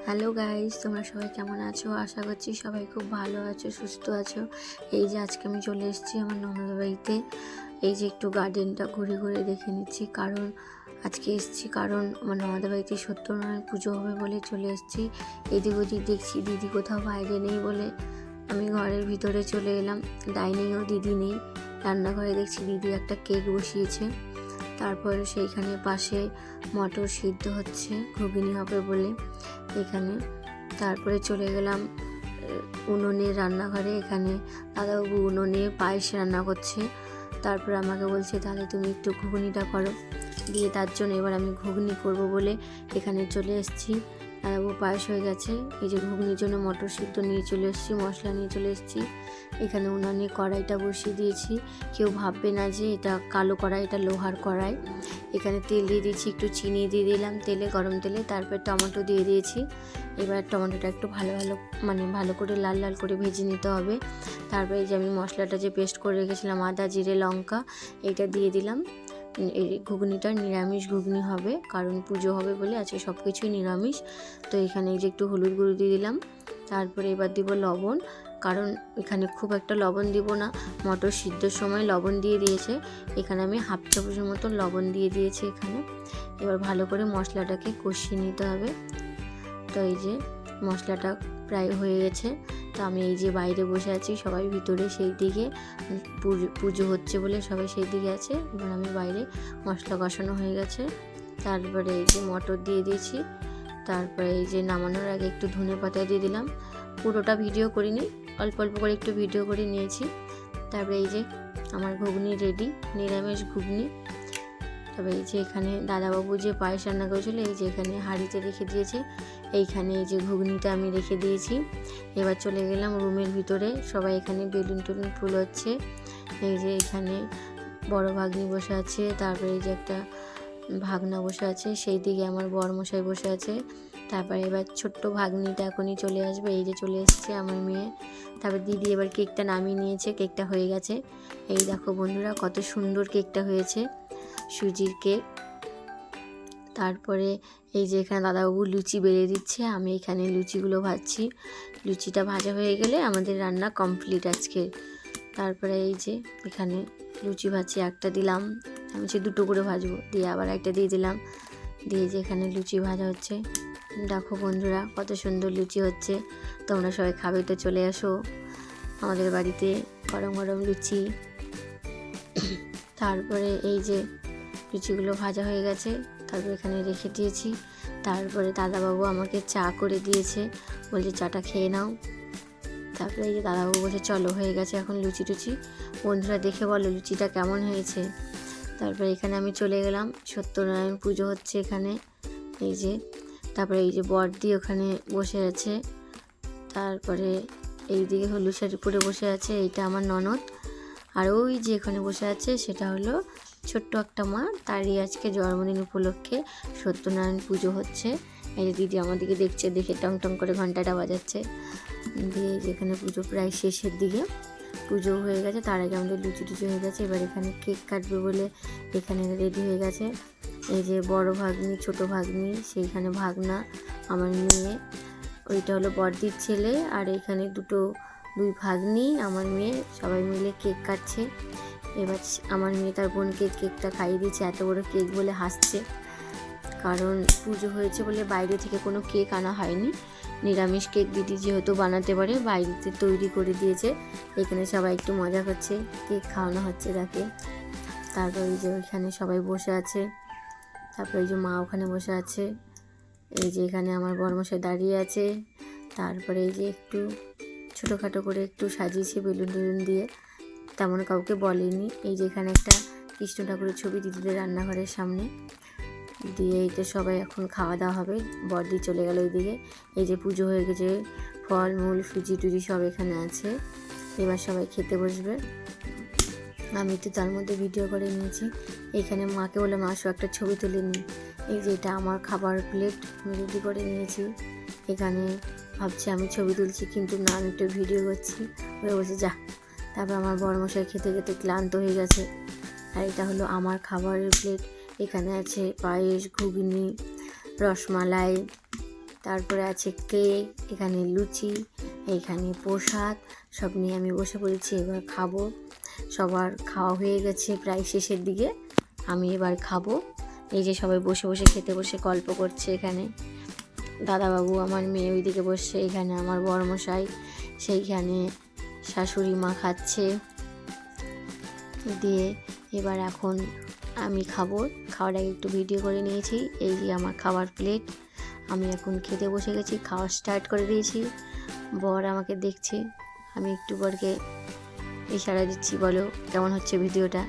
Hello guys, তোমরা সবাই কেমন আছো? আশা করছি সবাই খুব ভালো আছো, সুস্থ আছো। এই যে আজকে আমি চলে এসেছি আমার ননদের বাড়িতে। এই যে একটু গার্ডেনটা ঘুরে ঘুরে দেখে নিচ্ছি, কারণ আজকে এসেছি কারণ আমার ননদের বাড়িতে সত্যনারায়ণ পুজো হবে বলে চলে এসেছি। এদিক ওদিক দেখছি দিদি কোথাও বাইরে নেই বলে আমি ঘরের ভিতরে চলে এলাম। ডাইনিংয়েও দিদি নেই, রান্নাঘরে দেখছি দিদি একটা কেক বসিয়েছে। তারপরে সেইখানে পাশে মটর সিদ্ধ হচ্ছে, ঘুগনি হবে বলে এখানে। তারপরে চলে গেলাম উনুনের রান্নাঘরে। এখানে দাদাবাবু উনুনে পায়েস রান্না করছে। তারপর আমাকে বলছে তাহলে তুমি একটু ঘুগনিটা করো, দিয়ে তার জন্য এবার আমি ঘুগনি করব বলে এখানে চলে এসেছি। দাদাবাবু পায়েস হয়ে গেছে। এই যে ঘুগনির জন্য মটর সিদ্ধ নিয়ে চলে এসেছি, মশলা নিয়ে চলে এসেছি। এখানে উনানে কড়াইটা বসিয়ে দিয়েছি। কেউ ভাববে না যে এটা কালো কড়াই, এটা লোহার কড়াই। এখানে তেল দিয়ে দিয়েছি, একটু চিনি দিয়ে দিলাম তেলে, গরম তেলে। তারপর টমেটো দিয়ে দিয়েছি। এবার টমেটোটা একটু ভালো করে লাল লাল করে ভেজে নিতে হবে। তারপরে এই যে আমি মশলাটা যে পেস্ট করে রেখেছিলাম, আদা জিরে লঙ্কা, এইটা দিয়ে দিলাম। এই ঘুগনিটা নিরামিষ ঘুগনি হবে, কারণ পুজো হবে বলে আজকে সব কিছুই নিরামিষ। তো এখানে এই যে একটু হলুদ গুঁড়ো দিয়ে দিলাম। তারপরে এবার দিব লবণ, কারণ এখানে খুব একটা লবণ দিব না, মটর সিদ্ধর সময় লবণ দিয়ে দিয়েছে। এখানে আমি হাফ চামচের মতো লবণ দিয়ে দিয়েছি এখানে। এবার ভালো করে মশলাটাকে কষিয়ে নিতে হবে। তো এই যে মশলাটা প্রায় হয়ে গেছে। তো আমি এই যে বাইরে বসে আছি, সবাই ভিতরে সেই দিকে পুজো হচ্ছে বলে সবাই সেই দিকে আছে। এবার আমি বাইরে, মশলা কষানো হয়ে গেছে। তারপরে এই যে মটর দিয়ে দিয়েছি। তারপরে এই যে নামানোর আগে একটু ধনে পাতা দিয়ে দিলাম। পুরোটা ভিডিও করিনি, অল্প অল্প করে একটু ভিডিও করে নিয়েছি। তারপরে এই যে আমার ঘুগনি রেডি, নিরামিষ ঘুগনি। তবে এই যে এখানে দাদাবাবু যে পায়েস রান্না করেছিল, এই যে এখানে হাঁড়িতে রেখে দিয়েছে। এইখানে এই যে ঘুগনিটা আমি রেখে দিয়েছি। এবার চলে গেলাম রুমের ভিতরে। সবাই এখানে বেলুন টেলুন ফুল হচ্ছে। এই যে এখানে বড় ভাগ্নি বসে আছে, তারপরে এই যে একটা ভাগনা বসে আছে, সেই দিকে আমার বরমশাই বসে আছে। তারপরে এবার ছোট্ট ভাগ্নিটা এখনই চলে আসবে। এই যে চলে এসছে আমার মেয়ে। তারপর দিদি এবার কেকটা নামিয়ে নিয়েছে, কেকটা হয়ে গেছে। এই দেখো বন্ধুরা, কত সুন্দর কেকটা হয়েছে, সুজির কেক। তারপরে এই যে এখানে দাদাবাবু লুচি বেলে দিচ্ছে, আমি এখানে লুচিগুলো ভাজছি। লুচিটা ভাজা হয়ে গেলে আমাদের রান্না কমপ্লিট আজকে। তারপরে এই যে এখানে লুচি ভাজছি, একটা দিলাম, আমি সে দুটো করে ভাজবো, দিয়ে আবার একটা দিয়ে দিলাম, দিয়ে যে এখানে লুচি ভাজা হচ্ছে। দেখো বন্ধুরা, কত সুন্দর লুচি হচ্ছে। তোমরা সবাই খাবে তো চলে আসো আমাদের বাড়িতে, গরম গরম লুচি। তারপরে এই যে লুচিগুলো ভাজা হয়ে গেছে, তারপর এখানে রেখে দিয়েছি। তারপরে দাদাবাবু আমাকে চা করে দিয়েছে, বলছে চাটা খেয়ে নাও। তারপরে এই যে দাদাবাবু বলছে চলো, হয়ে গেছে এখন লুচি টুচি। বন্ধুরা দেখে বলো লুচিটা কেমন হয়েছে। তারপরে এখানে আমি চলে গেলাম, সত্যনারায়ণ পুজো হচ্ছে এখানে। এই যে তারপরে এই যে বড়দি ওখানে বসে আছে। তারপরে এই দিকে হলুদ শাড়ি পরে বসে আছে, এইটা আমার ননদ। আর ওই যে এখানে বসে আছে সেটা হলো ছোট্ট একটা মা, তারই আজকে জন্মদিন উপলক্ষে সত্যনারায়ণ পুজো হচ্ছে। এই যে দিদি আমাদেরকে দেখছে, দেখে টং টং করে ঘন্টাটা বাজাচ্ছে। দিয়ে যেখানে পুজো প্রায় শেষের দিকে, পুজো হয়ে গেছে, তার আগে আমাদের লুচি টুচি হয়ে গেছে। এবার এখানে কেক কাটবে বলে এখানে রেডি হয়ে গেছে। এই যে বড় ভাগ্নি, ছোট ভাগ্নি, সেইখানে ভাগনা, আমার মেয়ে, ওইটা হলো বড়দির ছেলে। আর এখানে দুই ভাগ্নি, আমার মেয়ে, সবাই মিলে কেক কাটছে। এবার আমার মেয়ে তার বোনকে কেকটা খাইয়ে দিচ্ছে, এত বড় কেক বলে হাসছে, কারণ পুজো হয়েছে বলে বাইরে থেকে কোনো কেক আনা হয়নি। নিরামিষ কেক দিদি যেহেতু বানাতে পারে, বাইরেতে তৈরি করে দিয়েছে। এখানে সবাই একটু মজা করছে, কেক খাওয়ানো হচ্ছে তাকে। তারপর এই যে ওইখানে সবাই বসে আছে। তারপর এই যে মা ওখানে বসে আছে। এই যে এখানে আমার বড়মশাই দাঁড়িয়ে আছে। তারপরে এই যে একটু ছোটোখাটো করে একটু সাজিয়েছে বেলুন টেলুন দিয়ে, তেমন কাউকে বলেনি। এই যে এখানে একটা কৃষ্ণ ঠাকুরের ছবি দিদিদের রান্নাঘরের সামনে দিয়ে, এই তো সবাই এখন খাওয়া দাওয়া হবে। বড়দি চলে গেল ওইদিকে। এই যে পুজো হয়ে গেছে, ফল মূল সুজি টুজি সব এখানে আছে। এবার সবাই খেতে বসবে। আমি তো তার মধ্যে ভিডিও করে নিয়েছি। এখানে মাকে বলে মা আসো একটা ছবি তুলে নিই। এই যে এটা আমার খাবার প্লেট, আমি রেডি করে নিয়েছি। এখানে ভাবছি আমি ছবি তুলছি, কিন্তু না, আমি একটু ভিডিও করছি। ওরা বলছে যা। তারপর আমার বড়মশাই খেতে খেতে ক্লান্ত হয়ে গেছে। আর এটা হলো আমার খাবারের প্লেট। এখানে আছে পায়েস, ঘুগনি, রসমালাই, তারপরে আছে কেক, এখানে লুচি, এইখানে প্রসাদ, সব নিয়ে আমি বসে পড়েছি। এবার খাবো। সবার খাওয়া হয়ে গেছে প্রায় শেষের দিকে, আমি এবার খাবো। এই যে সবাই বসে বসে খেতে বসে গল্প করছে। এখানে দাদাবাবু, আমার মেয়ে ওইদিকে বসছে, এখানে আমার বড়মশাই, সেইখানে শাশুড়ি মা খাচ্ছে। দিয়ে এবার এখন আমি খাবো। খাওয়ার আগে একটু ভিডিও করে নিয়েছি। এই যে আমার খাবার প্লেট, আমি এখন খেতে বসে গেছি, খাওয়া স্টার্ট করে দিয়েছি। বর আমাকে দেখছে, আমি একটু বরকে ইশারা দিচ্ছি, বলো কেমন হচ্ছে ভিডিওটা।